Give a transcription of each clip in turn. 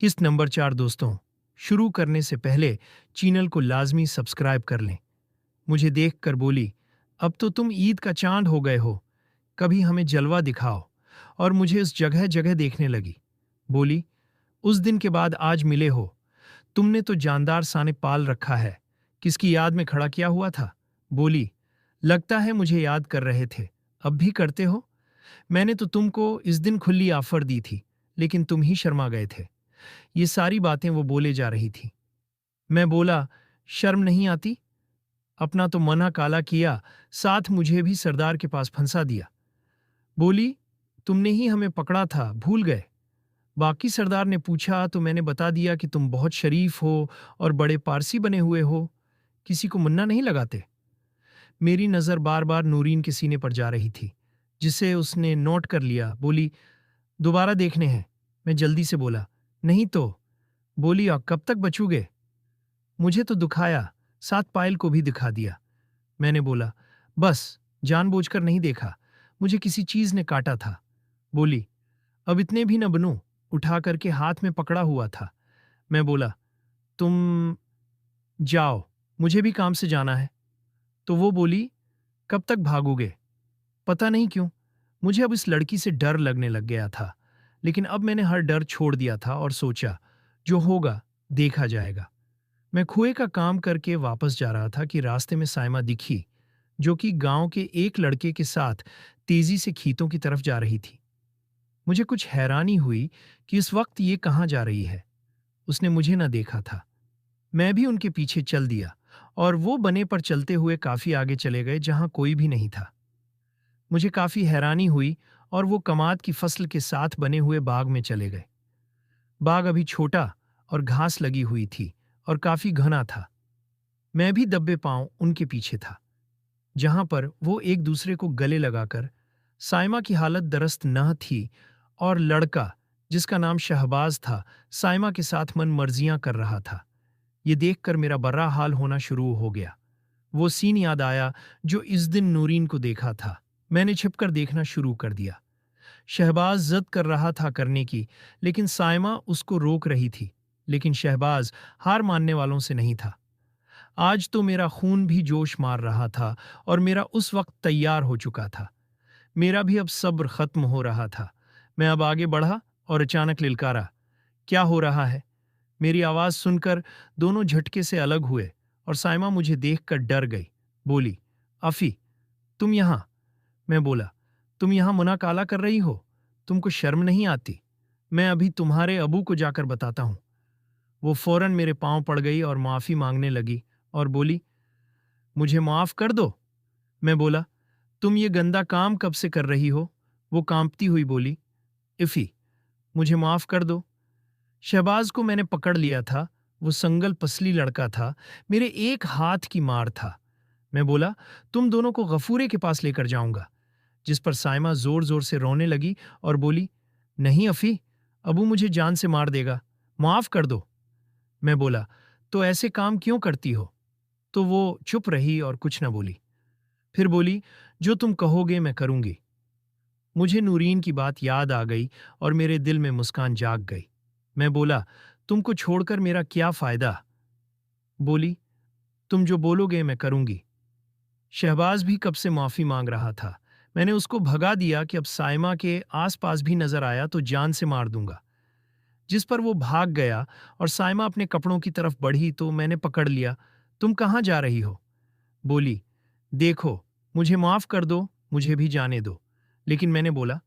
किस्त नंबर 4 दोस्तों, शुरू करने से पहले चैनल को लाजमी सब्सक्राइब कर लें। मुझे देखकर बोली, अब तो तुम ईद का चांद हो गए हो, कभी हमें जलवा दिखाओ। और मुझे उस जगह जगह देखने लगी। बोली, उस दिन के बाद आज मिले हो, तुमने तो जानदार साने पाल रखा है। किसकी याद में खड़ा किया हुआ था? बोली, लगता है मुझे याद कर रहे थे, अब भी करते हो। मैंने तो तुमको इस दिन खुली ऑफर दी थी, लेकिन तुम ही शर्मा गए थे। ये सारी बातें वो बोले जा रही थी। मैं बोला, शर्म नहीं आती? अपना तो मना काला किया, साथ मुझे भी सरदार के पास फंसा दिया। बोली, तुमने ही हमें पकड़ा था, भूल गए? बाकी सरदार ने पूछा तो मैंने बता दिया कि तुम बहुत शरीफ हो और बड़े पारसी बने हुए हो, किसी को मुन्ना नहीं लगाते। मेरी नज़र बार बार नूरीन के सीने पर जा रही थी, जिसे उसने नोट कर लिया। बोली, दोबारा देखने हैं। मैं जल्दी से बोला, नहीं तो। बोली, और कब तक बचोगे? मुझे तो दुखाया, साथ पायल को भी दिखा दिया। मैंने बोला, बस, जानबूझकर नहीं देखा, मुझे किसी चीज ने काटा था। बोली, अब इतने भी न बनो, उठा करके हाथ में पकड़ा हुआ था। मैं बोला, तुम जाओ, मुझे भी काम से जाना है। तो वो बोली, कब तक भागोगे? पता नहीं क्यों, मुझे अब इस लड़की से डर लगने लग गया था। लेकिन अब मैंने हर डर छोड़ दिया था और सोचा, जो होगा देखा जाएगा। मैं कुएं का काम करके वापस जा रहा था कि रास्ते में साइमा दिखी, जो कि गांव के एक लड़के के साथ तेजी से खेतों की तरफ जा रही थी। मुझे कुछ हैरानी हुई कि इस वक्त ये कहाँ जा रही है। उसने मुझे न देखा था। मैं भी उनके पीछे चल दिया और वो बने पर चलते हुए काफी आगे चले गए, जहां कोई भी नहीं था। मुझे काफी हैरानी हुई और वो कमाद की फसल के साथ बने हुए बाग में चले गए। बाग अभी छोटा और घास लगी हुई थी और काफी घना था। मैं भी दब्बे पांव उनके पीछे था, जहां पर वो एक दूसरे को गले लगाकर, साइमा की हालत दरस्त न थी और लड़का, जिसका नाम शहबाज था, साइमा के साथ मन मर्जियां कर रहा था। ये देखकर मेरा बर्रा हाल होना शुरू हो गया। वो सीन याद आया जो इस दिन नूरीन को देखा था। मैंने छिपकर देखना शुरू कर दिया। शहबाज जिद कर रहा था करने की, लेकिन साइमा उसको रोक रही थी। लेकिन शहबाज हार मानने वालों से नहीं था। आज तो मेरा खून भी जोश मार रहा था और मेरा उस वक्त तैयार हो चुका था। मेरा भी अब सब्र खत्म हो रहा था। मैं अब आगे बढ़ा और अचानक लिलकारा, क्या हो रहा है? मेरी आवाज सुनकर दोनों झटके से अलग हुए और साइमा मुझे देखकर डर गई। बोली, अफी, तुम यहां? मैं बोला, तुम यहां मुना काला कर रही हो? तुमको शर्म नहीं आती? मैं अभी तुम्हारे अबू को जाकर बताता हूं। वो फौरन मेरे पांव पड़ गई और माफी मांगने लगी और बोली, मुझे माफ कर दो। मैं बोला, तुम ये गंदा काम कब से कर रही हो? वो कांपती हुई बोली, इफी, मुझे माफ कर दो। शहबाज को मैंने पकड़ लिया था। वो संगल पसली लड़का था, मेरे एक हाथ की मार था। मैं बोला, तुम दोनों को गफूरे के पास लेकर जाऊंगा। जिस पर साइमा जोर जोर से रोने लगी और बोली, नहीं अफी, अबू मुझे जान से मार देगा, माफ कर दो। मैं बोला, तो ऐसे काम क्यों करती हो? तो वो चुप रही और कुछ न बोली। फिर बोली, जो तुम कहोगे मैं करूंगी। मुझे नूरीन की बात याद आ गई और मेरे दिल में मुस्कान जाग गई। मैं बोला, तुमको छोड़कर मेरा क्या फायदा? बोली, तुम जो बोलोगे मैं करूंगी। शहबाज भी कब से माफी मांग रहा था। मैंने उसको भगा दिया कि अब साइमा के आसपास भी नजर आया तो जान से मार दूंगा। जिस पर वो भाग गया और साइमा अपने कपड़ों की तरफ बढ़ी तो मैंने पकड़ लिया। तुम कहाँ जा रही हो? बोली, देखो, मुझे माफ कर दो, मुझे भी जाने दो। लेकिन मैंने बोला,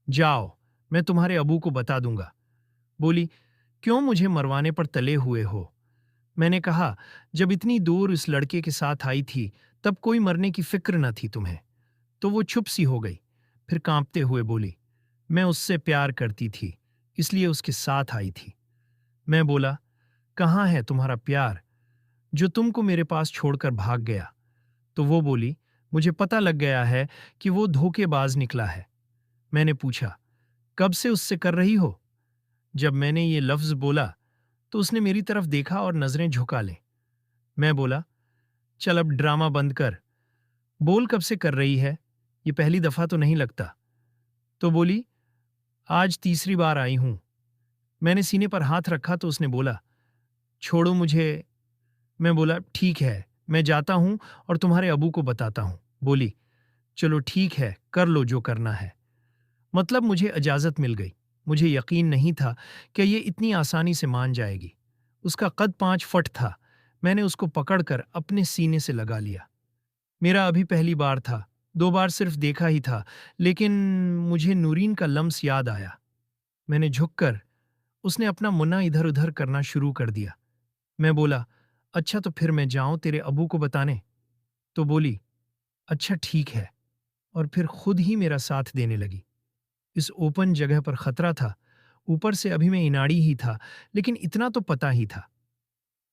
जाओ, मैं तुम्हारे अबू को बता दूंगा। बोली, क्यों मुझे मरवाने पर तले हुए हो? मैंने कहा, जब इतनी दूर इस लड़के के साथ आई थी तब कोई मरने की फिक्र न थी तुम्हें। तो वो चुप सी हो गई, फिर कांपते हुए बोली, मैं उससे प्यार करती थी, इसलिए उसके साथ आई थी। मैं बोला, कहाँ है तुम्हारा प्यार जो तुमको मेरे पास छोड़कर भाग गया? तो वो बोली, मुझे पता लग गया है कि वो धोखेबाज निकला है। मैंने पूछा, कब से उससे कर रही हो? जब मैंने ये लफ्ज बोला तो उसने मेरी तरफ देखा और नजरें झुका लें। मैं बोला, चल अब ड्रामा बंद कर, बोल कब से कर रही है? ये पहली दफा तो नहीं लगता। तो बोली, आज तीसरी बार आई हूं। मैंने सीने पर हाथ रखा तो उसने बोला, छोड़ो मुझे। मैं बोला, ठीक है, मैं जाता हूँ और तुम्हारे अबू को बताता हूँ। बोली, चलो ठीक है, कर लो जो करना है। मतलब मुझे इजाज़त मिल गई। मुझे यकीन नहीं था कि ये इतनी आसानी से मान जाएगी। उसका कद 5 फुट था। मैंने उसको पकड़कर अपने सीने से लगा लिया। मेरा अभी पहली बार था, 2 बार सिर्फ देखा ही था, लेकिन मुझे नूरीन का लम्स याद आया। मैंने झुककर उसने अपना मुन्ना इधर-उधर करना शुरू कर दिया। मैं बोला, अच्छा तो फिर मैं जाऊं तेरे अबू को बताने? तो बोली, अच्छा ठीक है, और फिर खुद ही मेरा साथ देने लगी। इस ओपन जगह पर खतरा था। ऊपर से अभी मैं इनाड़ी ही था, लेकिन इतना तो पता ही था।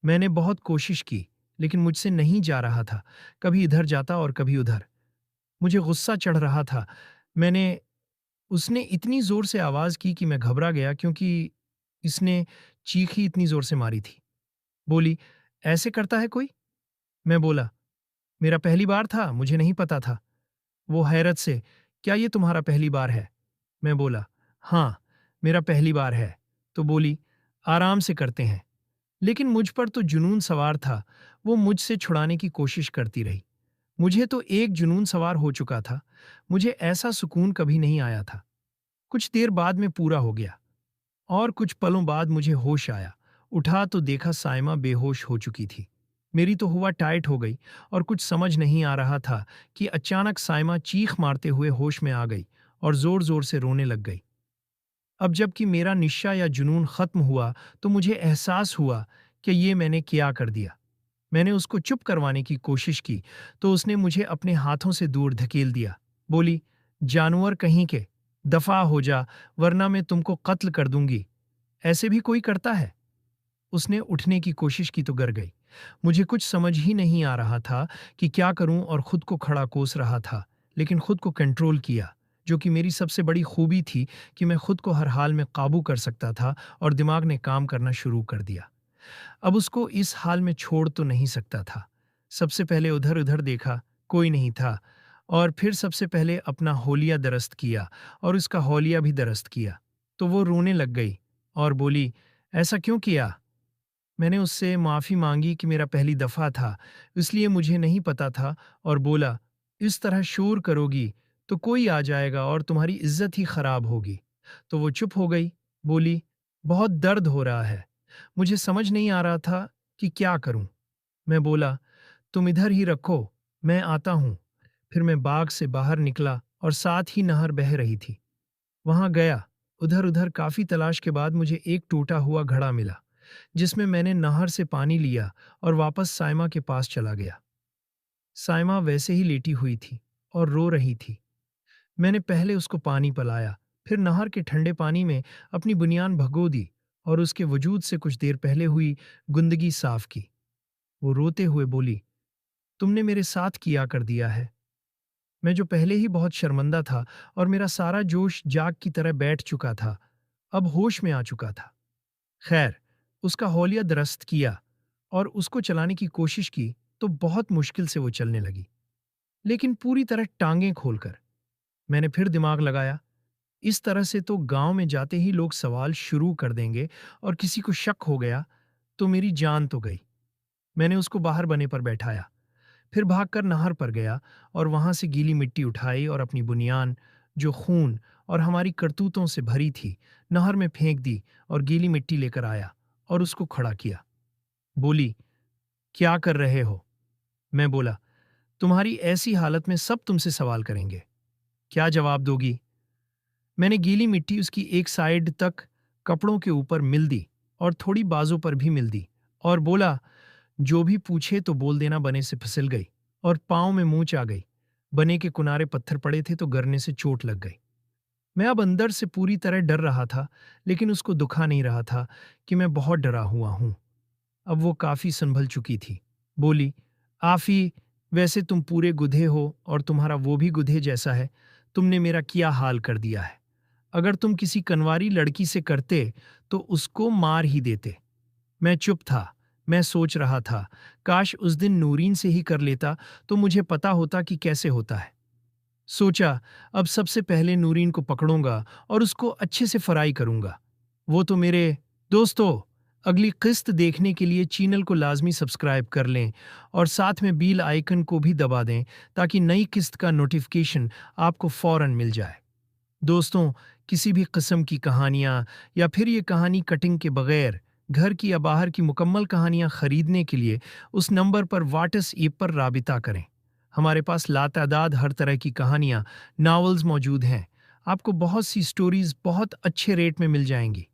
मैंने बहुत कोशिश की, लेकिन मुझसे नहीं जा रहा था। कभी इधर जाता और कभी उधर। मुझे गुस्सा चढ़ रहा था। मैंने उसने इतनी जोर से आवाज की कि मैं घबरा गया, क्योंकि इसने चीख ही इतनी जोर से मारी थी। बोली, ऐसे करता है कोई? मैं बोला, मेरा पहली बार था, मुझे नहीं पता था। वो हैरत से, क्या ये तुम्हारा पहली बार है? मैं बोला, हाँ, मेरा पहली बार है। तो बोली, आराम से करते हैं। लेकिन मुझ पर तो जुनून सवार था। वो मुझसे छुड़ाने की कोशिश करती रही। मुझे तो एक जुनून सवार हो चुका था। मुझे ऐसा सुकून कभी नहीं आया था। कुछ देर बाद में पूरा हो गया, और कुछ पलों बाद मुझे होश आया। उठा तो देखा साइमा बेहोश हो चुकी थी। मेरी तो हुआ टाइट हो गई, और कुछ समझ नहीं आ रहा था कि अचानक साइमा चीख मारते हुए होश में आ गई और जोर-जोर से रोने लग गई। अब जबकि मेरा निशा या जुनून खत्म हुआ, तो मुझे एहसास हुआ कि ये मैंने क्या कर दिया। मैंने उसको चुप करवाने की कोशिश की, तो उसने मुझे अपने हाथों से दूर धकेल दिया। बोली, जानवर कहीं के, दफा हो जा, वरना मैं तुमको कत्ल कर दूंगी। ऐसे भी कोई करता है? उसने उठने की कोशिश की तो गिर गई। मुझे कुछ समझ ही नहीं आ रहा था कि क्या करूं, और खुद को खड़ा कोस रहा था, लेकिन खुद को कंट्रोल किया, जो कि मेरी सबसे बड़ी खूबी थी कि मैं खुद को हर हाल में काबू कर सकता था, और दिमाग ने काम करना शुरू कर दिया। अब उसको इस हाल में छोड़ तो नहीं सकता था। सबसे पहले उधर-उधर देखा, कोई नहीं था, और फिर सबसे पहले अपना हौलिया दरस्त किया, और उसका हौलिया भी दरस्त किया। तो वो रोने लग गई और बोली, ऐसा क्यों किया? मैंने उससे माफ़ी मांगी कि मेरा पहली दफ़ा था, इसलिए मुझे नहीं पता था, और बोला, इस तरह शोर करोगी तो कोई आ जाएगा और तुम्हारी इज्जत ही खराब होगी। तो वो चुप हो गई। बोली, बहुत दर्द हो रहा है। मुझे समझ नहीं आ रहा था कि क्या करूं। मैं बोला, तुम इधर ही रखो, मैं आता हूं। फिर मैं बाग से बाहर निकला और साथ ही नहर बह रही थी। वहां गया। उधर उधर काफी तलाश के बाद मुझे एक टूटा हुआ घड़ा मिला, जिसमें मैंने नहर से पानी लिया और वापस साइमा के पास चला गया। साइमा वैसे ही लेटी हुई थी और रो रही थी। मैंने पहले उसको पानी पिलाया, फिर नहर के ठंडे पानी में अपनी बुनियान भगो दी और उसके वजूद से कुछ देर पहले हुई गंदगी साफ की। वो रोते हुए बोली, तुमने मेरे साथ किया कर दिया है। मैं जो पहले ही बहुत शर्मिंदा था और मेरा सारा जोश जाग की तरह बैठ चुका था, अब होश में आ चुका था। खैर, उसका हौलिया दुरुस्त किया और उसको चलाने की कोशिश की, तो बहुत मुश्किल से वो चलने लगी, लेकिन पूरी तरह टांगें खोलकर। मैंने फिर दिमाग लगाया। इस तरह से तो गांव में जाते ही लोग सवाल शुरू कर देंगे, और किसी को शक हो गया तो मेरी जान तो गई। मैंने उसको बाहर बने पर बैठाया, फिर भागकर नहर पर गया और वहां से गीली मिट्टी उठाई और अपनी बुनियान, जो खून और हमारी करतूतों से भरी थी, नहर में फेंक दी और गीली मिट्टी लेकर आया और उसको खड़ा किया। बोली, क्या कर रहे हो? मैं बोला, तुम्हारी ऐसी हालत में सब तुमसे सवाल करेंगे, क्या जवाब दोगी? मैंने गीली मिट्टी उसकी एक साइड तक कपड़ों के ऊपर मिल दी और थोड़ी बाजू पर भी मिल दी, और बोला, जो भी पूछे तो बोल देना बने से फिसल गई और पांव में मूंछ आ गई। बने के किनारे पत्थर पड़े थे तो गिरने से चोट लग गई। मैं अब अंदर से पूरी तरह डर रहा था, लेकिन उसको दुखा नहीं रहा था कि मैं बहुत डरा हुआ हूं। अब वो काफी संभल चुकी थी। बोली, आफी, वैसे तुम पूरे गुधे हो और तुम्हारा वो भी गुधे जैसा है। तुमने मेरा क्या हाल कर दिया है। अगर तुम किसी कनवारी लड़की से करते तो उसको मार ही देते। मैं चुप था। मैं सोच रहा था, काश उस दिन नूरीन से ही कर लेता तो मुझे पता होता कि कैसे होता है। सोचा, अब सबसे पहले नूरीन को पकड़ूंगा और उसको अच्छे से फ्राई करूंगा। वो तो मेरे दोस्तों, अगली किस्त देखने के लिए चैनल को लाजमी सब्सक्राइब कर लें और साथ में बेल आइकन को भी दबा दें ताकि नई किस्त का नोटिफिकेशन आपको फौरन मिल जाए। दोस्तों, किसी भी किस्म की कहानियाँ या फिर ये कहानी कटिंग के बगैर घर की या बाहर की मुकम्मल कहानियाँ खरीदने के लिए उस नंबर पर व्हाट्सएप पर राबिता करें। हमारे पास लातादाद हर तरह की कहानियाँ, नॉवेल्स मौजूद हैं। आपको बहुत सी स्टोरीज बहुत अच्छे रेट में मिल जाएंगी।